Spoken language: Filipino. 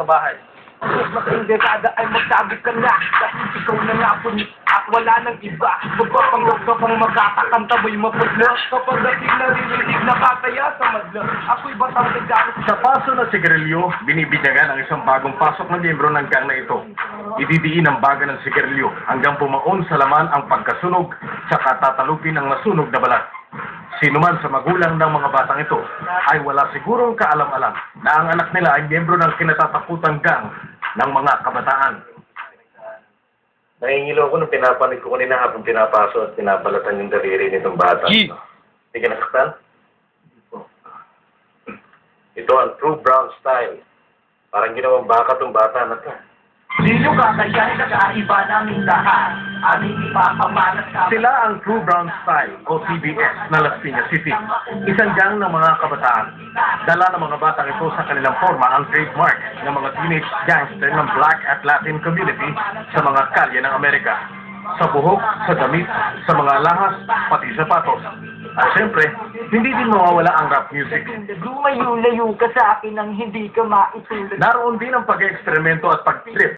sa bahay. Makaing dekada ay magsabi ka nga dahil ikaw na nga po at wala nang iba. Magpapanggap ka pang magkakakanta mo'y mapagla. Kapag dating naririnig na kataya sa madla, ako'y batang tagamit. Sa paso na sigarilyo, binibinyagan ang isang bagong pasok na miyembro ng gang na ito. Ididiin ang baga ng sigarilyo hanggang pumaon sa laman ang pagkasunog tsaka tatalupin ang nasunog na balat. Sino man sa magulang ng mga batang ito ay wala sigurong kaalam-alam na ang anak nila ay miyembro ng kinatatakutang gang ng mga kabataan. Nahingilo ko nung pinapanig ko kanina habang pinapaso at pinabalatan yung daliri nitong bata. G. Hindi ka nasaktan? Ito ang true brown style. Parang ginawang baka tong bata na to. Di nyo kakayanin na kaiba naming lahat. Aming ipapamalas ka. Sila ang True Brown Style o TBS na Las Piñas City. Isang gang ng mga kabataan. Dala ng mga batang ito sa kanilang forma ang trademark ng mga teenage gangster ng Black at Latin community sa mga kalye ng Amerika. Sa buhok, sa damit, sa mga lahas, pati sapatos. At syempre, hindi din mawawala ang rap music. Lumayo-layo ka sa akin nang hindi ka maitulad. Naroon din ang pag-eksperimento at pag-trip